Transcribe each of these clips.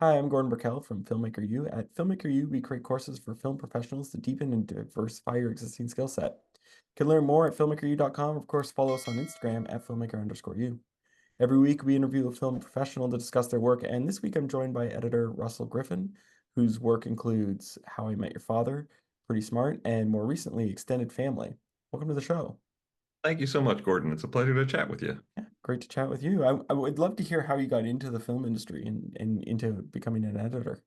Hi, I'm Gordon Burkell from Filmmaker U. At Filmmaker U, we create courses for film professionals to deepen and diversify your existing skill set. You can learn more at filmmakeru.com. Of course, follow us on Instagram at filmmaker_u. Every week, we interview a film professional to discuss their work, and this week I'm joined by editor Russell Griffin, whose work includes How I Met Your Father, Pretty Smart, and more recently, Extended Family. Welcome to the show. Thank you so much, Gordon. It's a pleasure to chat with you. Yeah, great to chat with you. I would love to hear how you got into the film industry and into becoming an editor.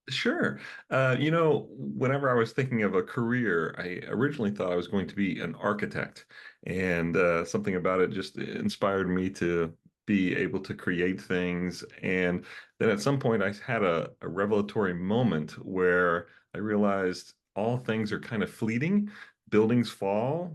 Sure. Whenever I was thinking of a career, I originally thought I was going to be an architect, and something about it just inspired me to be able to create things. And then at some point, I had a revelatory moment where I realized all things are kind of fleeting. Buildings fall,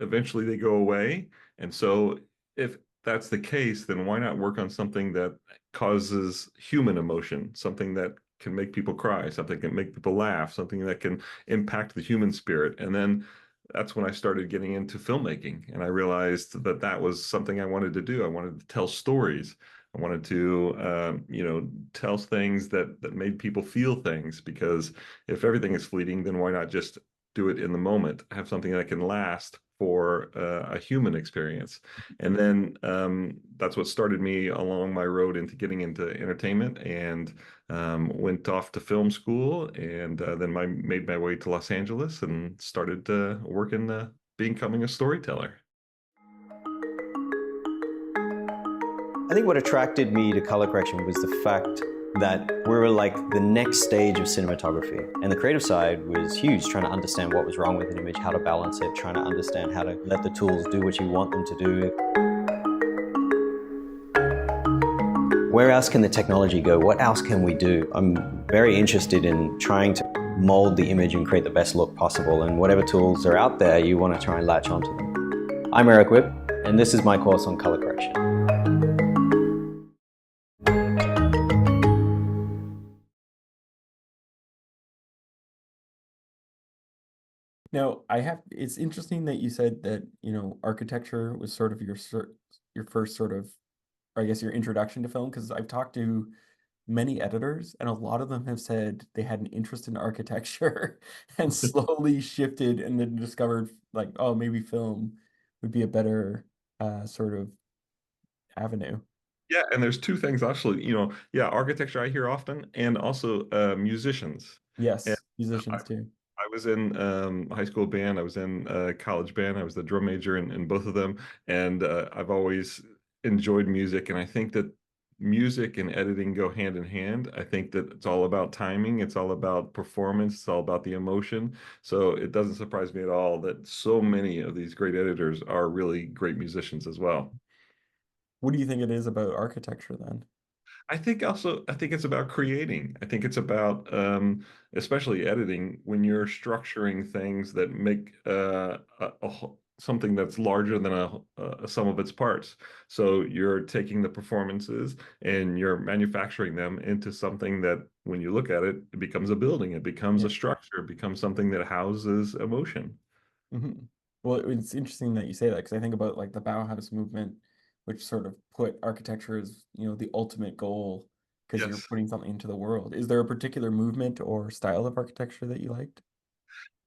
eventually they go away. And so, if that's the case, then why not work on something that causes human emotion, something that can make people cry, something that can make people laugh, something that can impact the human spirit. And then that's when I started getting into filmmaking, and I realized that that was something I wanted to do. I wanted to tell stories. I wanted to, tell things that made people feel things. Because if everything is fleeting, then why not just do it in the moment? Have something that can last for a human experience. And then that's what started me along my road into getting into entertainment, and went off to film school, and then made my way to Los Angeles and started working, becoming a storyteller. I think what attracted me to color correction was the fact that we were like the next stage of cinematography. And the creative side was huge, trying to understand what was wrong with an image, how to balance it, trying to understand how to let the tools do what you want them to do. Where else can the technology go? What else can we do? I'm very interested in trying to mold the image and create the best look possible. And whatever tools are out there, you want to try and latch onto them. I'm Eric Whipp, and this is my course on color correction. Now, it's interesting that you said that, architecture was sort of your first sort of, or I guess your introduction to film, because I've talked to many editors, and a lot of them have said they had an interest in architecture and slowly shifted and then discovered like, oh, maybe film would be a better sort of avenue. Yeah, and there's two things actually, yeah, architecture I hear often, and also musicians. And Yes, I, musicians too. I was in high school band, I was in college band, I was the drum major in both of them, and I've always enjoyed music, and I think that music and editing go hand in hand. I think that it's all about timing, it's all about performance, it's all about the emotion. So it doesn't surprise me at all that so many of these great editors are really great musicians as well. What do you think it is about architecture then? I think it's about creating. I think it's about, especially editing, when you're structuring things that make something that's larger than a sum of its parts. So you're taking the performances and you're manufacturing them into something that, when you look at it, it becomes a building, it becomes Yeah. a structure, it becomes something that houses emotion. Mhm. Well, it's interesting that you say that because I think about like the Bauhaus movement, which sort of put architecture as, the ultimate goal because you're Yes. putting something into the world. Is there a particular movement or style of architecture that you liked?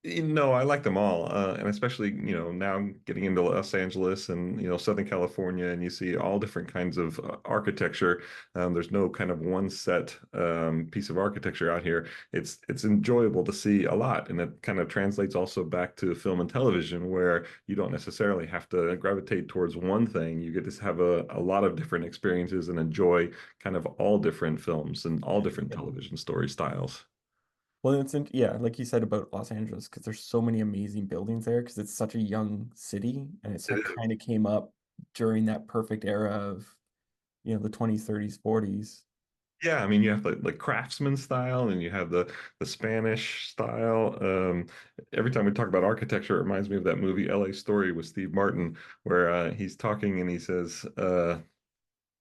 No, I like them all, and especially now getting into Los Angeles and Southern California, and you see all different kinds of architecture. There's no kind of one set piece of architecture out here. It's enjoyable to see a lot, and it kind of translates also back to film and television, where you don't necessarily have to gravitate towards one thing. You get to have a lot of different experiences and enjoy kind of all different films and all different Yeah. television story styles. Well, yeah, like you said about Los Angeles, because there's so many amazing buildings there because it's such a young city and It kind is. of came up during that perfect era of, the 20s, 30s, 40s. Yeah, I mean, you have the craftsman style and you have the Spanish style. Every time we talk about architecture, it reminds me of that movie LA Story with Steve Martin, where he's talking and he says,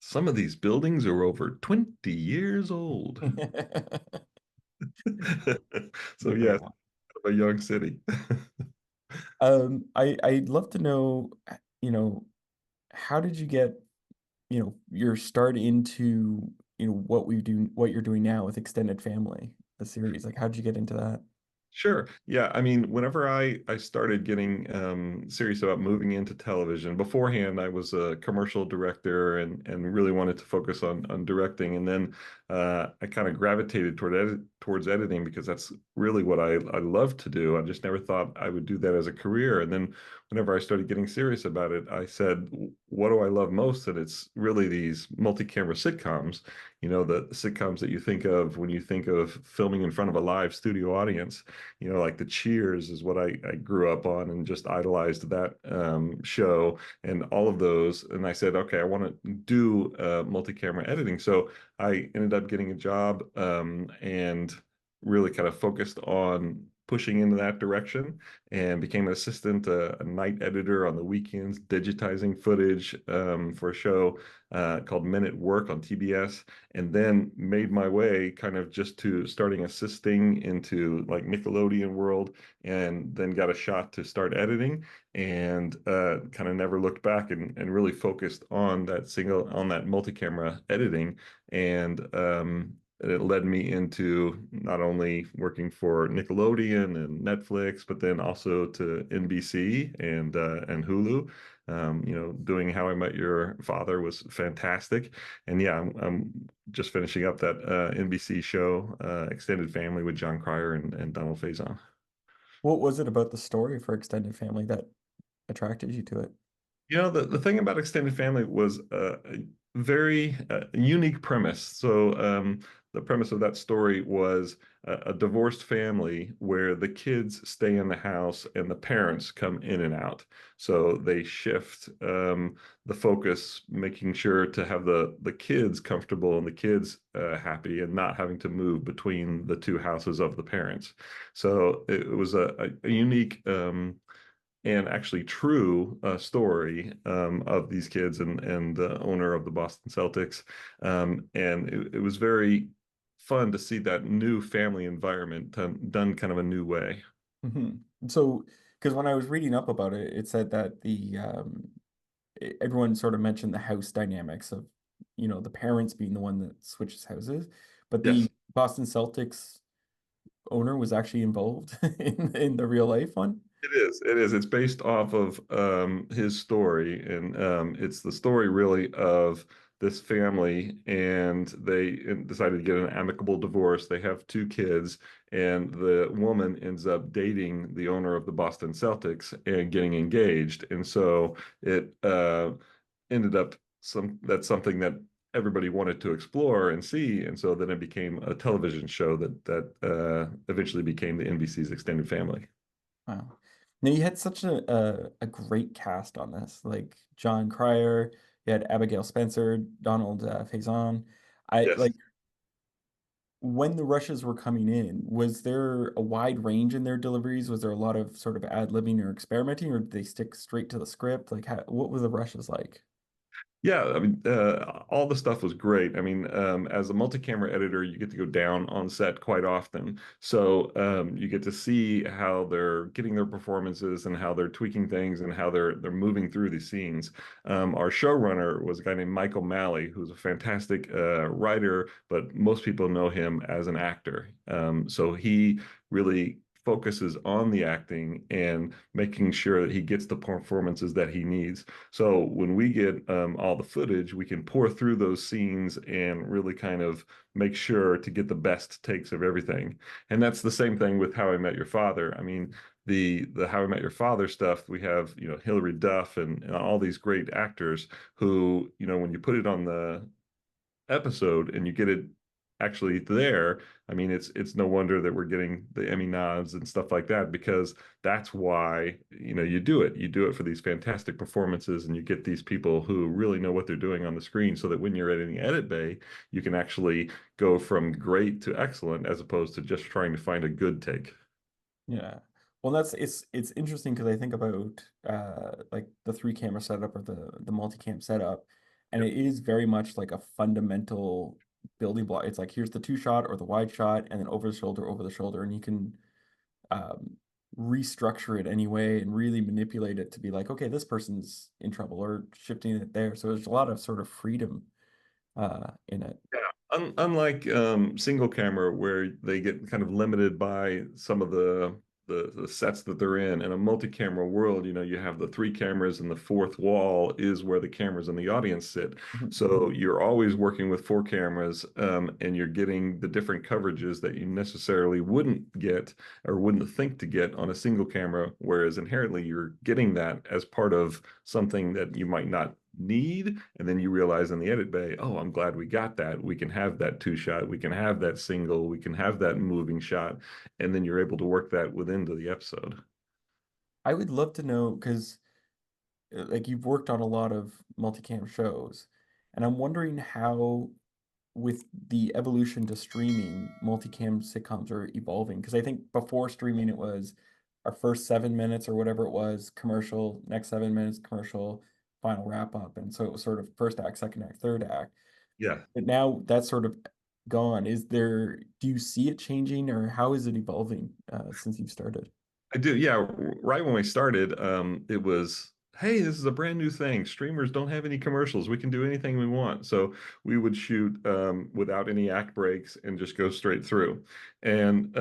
some of these buildings are over 20 years old. So Good yeah, point. it's a young city. I'd love to know, how did you get, your start into what you're doing now with Extended Family, the series. Like, how did you get into that? Sure. Yeah. I mean, whenever I started getting serious about moving into television, beforehand I was a commercial director and really wanted to focus on directing. And then I kind of gravitated towards editing because that's really what I love to do. I just never thought I would do that as a career. And then whenever I started getting serious about it, I said, what do I love most? And it's really these multi-camera sitcoms, the sitcoms that you think of when you think of filming in front of a live studio audience. Like the Cheers is what I grew up on and just idolized that show and all of those. And I said, okay, I want to do multi-camera editing. So I ended up getting a job and really kind of focused on pushing into that direction and became an assistant, a night editor on the weekends, digitizing footage for a show called Men at Work on TBS, and then made my way kind of just to starting assisting into like Nickelodeon world, and then got a shot to start editing and kind of never looked back and really focused on that multi-camera editing. And it led me into not only working for Nickelodeon and Netflix, but then also to NBC and Hulu. Doing How I Met Your Father was fantastic. And yeah, I'm just finishing up that NBC show, Extended Family with John Cryer and Donald Faison. What was it about the story for Extended Family that attracted you to it? The thing about Extended Family was a very unique premise. So, the premise of that story was a divorced family where the kids stay in the house and the parents come in and out. So they shift the focus, making sure to have the kids comfortable and the kids happy and not having to move between the two houses of the parents. So it was a unique and actually true story of these kids and the owner of the Boston Celtics. And it was very fun to see that new family environment done kind of a new way. Hmm. So, because when I was reading up about it, it said that everyone sort of mentioned the house dynamics of, the parents being the one that switches houses, but the Yes. Boston Celtics owner was actually involved in the real life one. It is. It is. It's based off of his story, and it's the story really of this family, and they decided to get an amicable divorce. They have two kids, and the woman ends up dating the owner of the Boston Celtics and getting engaged. And so it ended up that's something that everybody wanted to explore and see, and so then it became a television show that eventually became the NBC's Extended Family. Wow. Now you had such a great cast on this, like John Cryer, you had Abigail Spencer, Donald Faison. I Yes. like when the rushes were coming in, was there a wide range in their deliveries? Was there a lot of sort of ad-libbing or experimenting, or did they stick straight to the script? Like, what were the rushes like? Yeah, I mean, all the stuff was great. I mean, as a multi-camera editor, you get to go down on set quite often. So you get to see how they're getting their performances and how they're tweaking things and how they're moving through these scenes. Our showrunner was a guy named Michael Malley, who's a fantastic writer, but most people know him as an actor. So he really focuses on the acting and making sure that he gets the performances that he needs. So when we get all the footage, we can pour through those scenes and really kind of make sure to get the best takes of everything. And that's the same thing with How I Met Your Father. I mean, the How I Met Your Father stuff, we have, Hilary Duff and all these great actors who, when you put it on the episode and you get it actually there, I mean, it's no wonder that we're getting the Emmy nods and stuff like that, because that's why, you do it. You do it for these fantastic performances and you get these people who really know what they're doing on the screen, so that when you're editing Edit Bay, you can actually go from great to excellent as opposed to just trying to find a good take. Yeah. Well, it's interesting because I think about like the three camera setup or the multicam setup, and Yep. it is very much like a fundamental building block. It's like here's the two shot or the wide shot, and then over the shoulder, and you can um, restructure it anyway and really manipulate it to be like, okay, this person's in trouble or shifting it there. So there's a lot of sort of freedom in it. Yeah, Unlike single camera, where they get kind of limited by some of the sets that they're in a multi-camera world, you have the three cameras and the fourth wall is where the cameras and the audience sit. Mhm. So you're always working with four cameras, and you're getting the different coverages that you necessarily wouldn't get or wouldn't think to get on a single camera, whereas inherently you're getting that as part of something that you might not need, and then you realize in the edit bay, oh, I'm glad we got that. We can have that two shot, we can have that single, we can have that moving shot, and then you're able to work that within the episode. I would love to know because like you've worked on a lot of multicam shows, and I'm wondering how with the evolution to streaming, multicam sitcoms are evolving. Because I think before streaming, it was our first 7 minutes or whatever it was, commercial, next 7 minutes, commercial, final wrap up. And so it was sort of first act, second act, third act. Yeah. But now that's sort of gone. Do you see it changing or how is it evolving since you've started? I do. Yeah. Right when we started, it was, hey, this is a brand new thing. Streamers don't have any commercials. We can do anything we want. So we would shoot without any act breaks and just go straight through. And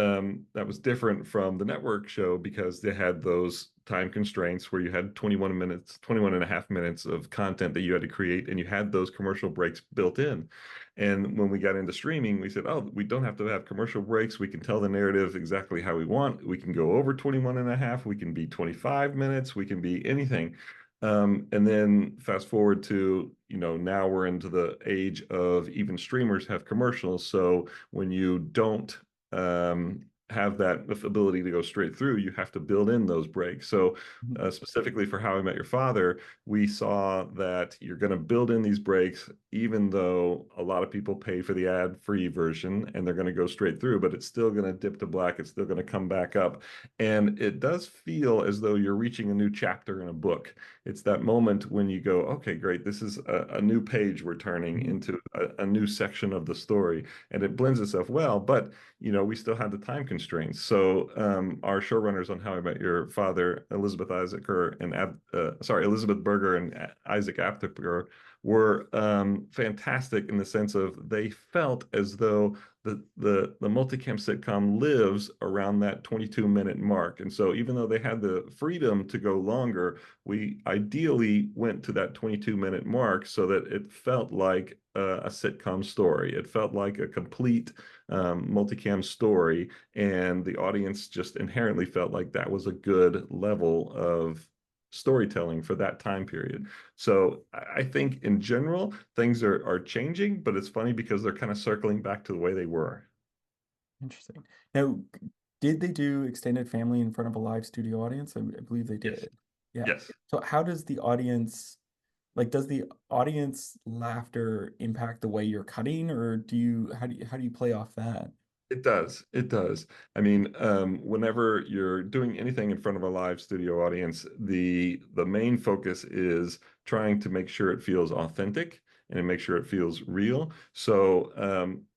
that was different from the network show because they had those time constraints where you had 21 minutes, 21 and a half minutes of content that you had to create, and you had those commercial breaks built in. And when we got into streaming, we said, oh, we don't have to have commercial breaks. We can tell the narrative exactly how we want. We can go over 21 and a half. We can be 25 minutes. We can be anything. And then fast forward to, now we're into the age of even streamers have commercials. So when you don't have that ability to go straight through, you have to build in those breaks. So Mhm. specifically for How I Met Your Father, we saw that you're going to build in these breaks, even though a lot of people pay for the ad-free version and they're going to go straight through, but it's still going to dip to black. It's still going to come back up. And it does feel as though you're reaching a new chapter in a book. It's that moment when you go, okay, great, this is a new page we're turning Mhm. into a new section of the story. And it blends itself well, but we still had the time constraints. So our showrunners on How I Met Your Father, Elizabeth Berger and Isaac Apter were fantastic in the sense of they felt as though the multicam sitcom lives around that 22-minute mark. And so even though they had the freedom to go longer, we ideally went to that 22-minute mark so that it felt like a sitcom story. It felt like a complete multicam story, and the audience just inherently felt like that was a good level of storytelling for that time period. So I think in general things are changing, but it's funny because they're kind of circling back to the way they were. Interesting. Now, did they do extended family in front of a live studio audience? I believe they Yes. did. Yeah. Yes. So how does the audience like does the audience laughter impact the way you're cutting or how do you play off that? It does. It does. I mean, whenever you're doing anything in front of a live studio audience, the main focus is trying to make sure it feels authentic and make sure it feels real. So,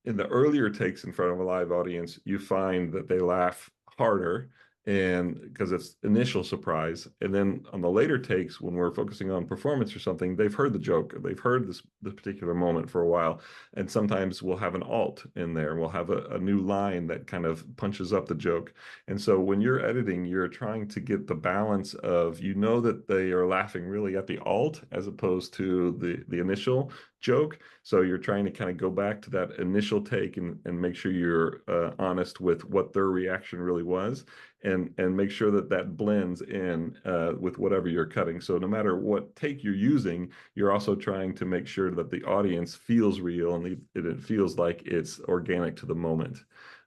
in the earlier takes in front of a live audience, you find that they laugh harder and because it's initial surprise. And then on the later takes, when we're focusing on performance or something, they've heard the joke, they've heard this particular moment for a while, and sometimes we'll have an alt in there. We'll have a new line that kind of punches up the joke. And so when you're editing, you're trying to get the balance of, that they are laughing really at the alt as opposed to the initial joke. So you're trying to kind of go back to that initial take and make sure you're honest with what their reaction really was and make sure that that blends in with whatever you're cutting. So no matter what take you're using, you're also trying to make sure that the audience feels real and it feels like it's organic to the moment.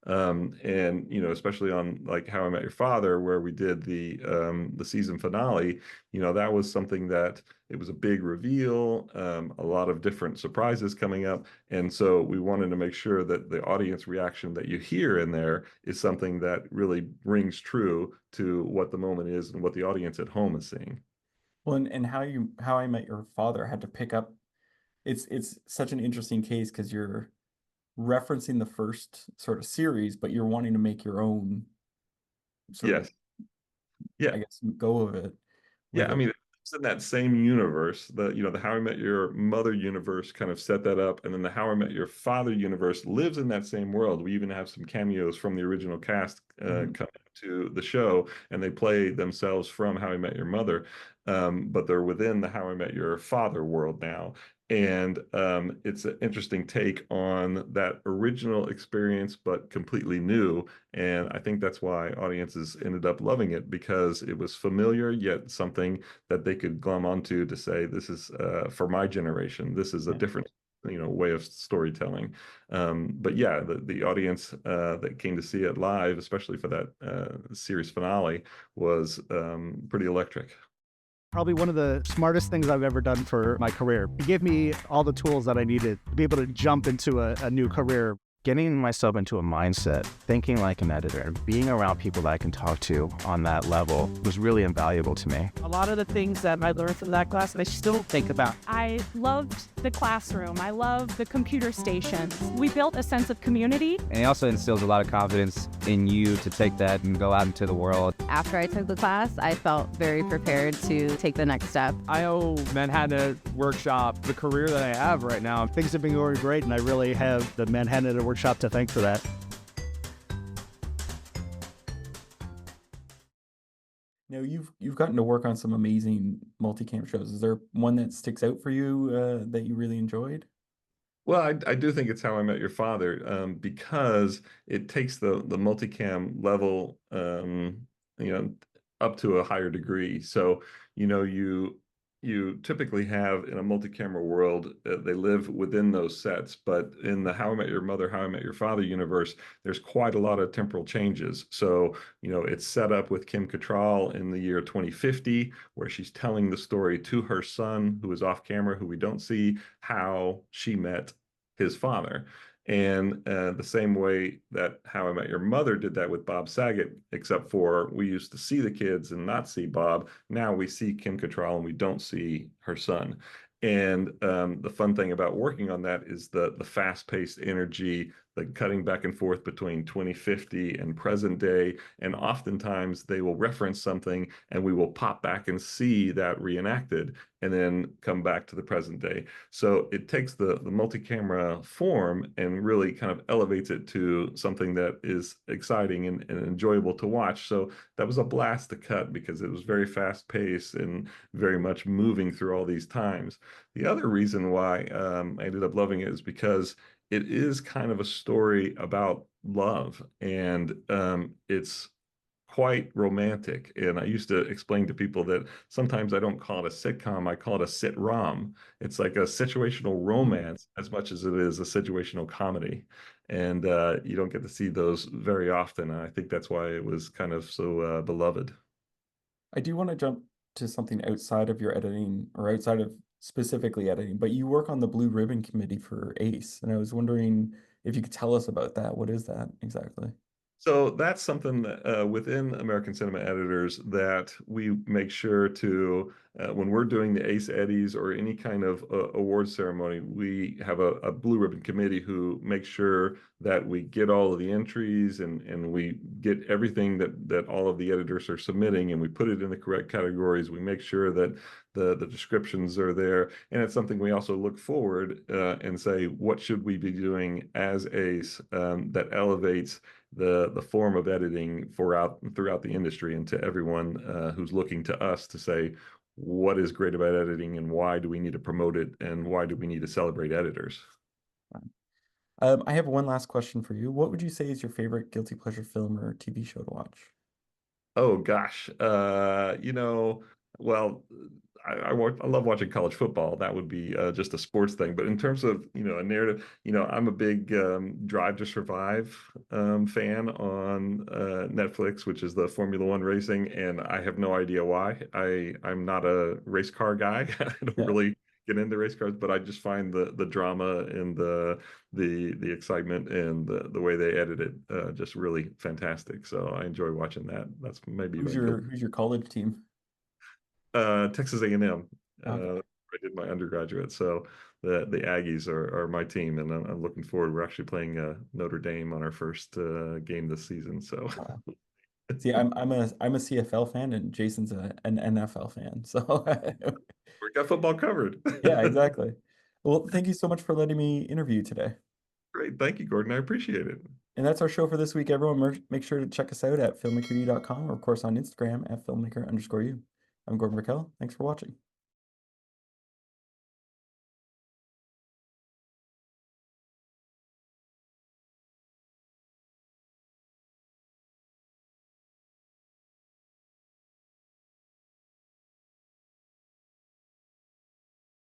And especially on like How I Met Your Father, where we did the season finale, that was something that it was a big reveal, a lot of different surprises coming up, and so we wanted to make sure that the audience reaction that you hear in there is something that really rings true to what the moment is and what the audience at home is seeing. Well, and how I Met Your Father had to pick up it's such an interesting case because you're referencing the first sort of series, but you're wanting to make your own sort of, Yes. Yeah. I guess, go of it Yeah, with I it. mean, It's in that same universe. The How I Met Your Mother universe kind of set that up, and then the How I Met Your Father universe lives in that same world. We even have some cameos from the original cast Mhm. come to the show, and they play themselves from How I Met Your Mother, but they're within the How I Met Your Father world now. And it's an interesting take on that original experience, but completely new. And I think that's why audiences ended up loving it, because it was familiar, yet something that they could glom onto to say, this is for my generation, this is a Yeah. different way of storytelling. But yeah, the audience that came to see it live, especially for that series finale, was pretty electric. Probably one of the smartest things I've ever done for my career. It gave me all the tools that I needed to be able to jump into a new career. Getting myself into a mindset, thinking like an editor, and being around people that I can talk to on that level was really invaluable to me. A lot of the things that I learned from that class, I still think about. I loved the classroom. I loved the computer stations. We built a sense of community. And it also instills a lot of confidence in you to take that and go out into the world. After I took the class, I felt very prepared to take the next step. I owe Manhattan Workshop the career that I have right now. Things have been going great, and I really have the Manhattan Workshop to thank for that. Now you've gotten to work on some amazing multicam shows. Is there one that sticks out for you that you really enjoyed? Well, I do think it's How I Met Your Father, because it takes the multicam level, you know, up to a higher degree. So, you typically have in a multi-camera world, they live within those sets, but in the How I Met Your Mother, How I Met Your Father universe, there's quite a lot of temporal changes. So, it's set up with Kim Cattrall in the year 2050, where she's telling the story to her son, who is off camera, who we don't see, how she met his father. And the same way that How I Met Your Mother did that with Bob Saget, except for we used to see the kids and not see Bob. Now we see Kim Cattrall and we don't see her son. And the fun thing about working on that is the fast-paced energy, the cutting back and forth between 2050 and present day. And oftentimes they will reference something and we will pop back and see that reenacted and then come back to the present day. So it takes the multi-camera form and really kind of elevates it to something that is exciting and enjoyable to watch. So that was a blast to cut because it was very fast-paced and very much moving through all these times. The other reason why I ended up loving it is because it is kind of a story about love, and it's quite romantic. And I used to explain to people that sometimes I don't call it a sitcom, I call it a sit-rom. It's like a situational romance as much as it is a situational comedy. And you don't get to see those very often. And I think that's why it was kind of so beloved. I do want to jump to something outside of your editing or outside of specifically editing, but you work on the Blue Ribbon Committee for ACE, and I was wondering if you could tell us about that. What is that exactly? So that's something that, within American Cinema Editors that we make sure to, when we're doing the ACE Eddies or any kind of award ceremony, we have a Blue Ribbon Committee who makes sure that we get all of the entries and we get everything that all of the editors are submitting, and we put it in the correct categories. We make sure that the descriptions are there. And it's something we also look forward and say, what should we be doing as ACE that elevates the form of editing throughout the industry, and to everyone who's looking to us to say what is great about editing and why do we need to promote it and why do we need to celebrate editors. I have one last question for you. What would you say is your favorite guilty pleasure film or TV show to watch? Oh gosh, well, I love watching college football. That would be just a sports thing. But in terms of a narrative, I'm a big Drive to Survive fan on Netflix, which is the Formula One racing, and I have no idea why. I'm not a race car guy. I don't really get into race cars, but I just find the drama and the excitement and the way they edit it just really fantastic. So I enjoy watching that. That's maybe who's your college team? Texas A&M. Okay. I did my undergraduate, so the Aggies are my team, and I'm looking forward. We're actually playing Notre Dame on our first game this season, so See, I'm a CFL fan and Jason's an NFL fan. So We got football covered. yeah, exactly. Well, thank you so much for letting me interview today. Great. Thank you, Gordon. I appreciate it. And that's our show for this week, everyone. Make sure to check us out at filmmakeru.com or, of course, on Instagram at filmmaker_u. I'm Gordon Raquel. Thanks for watching.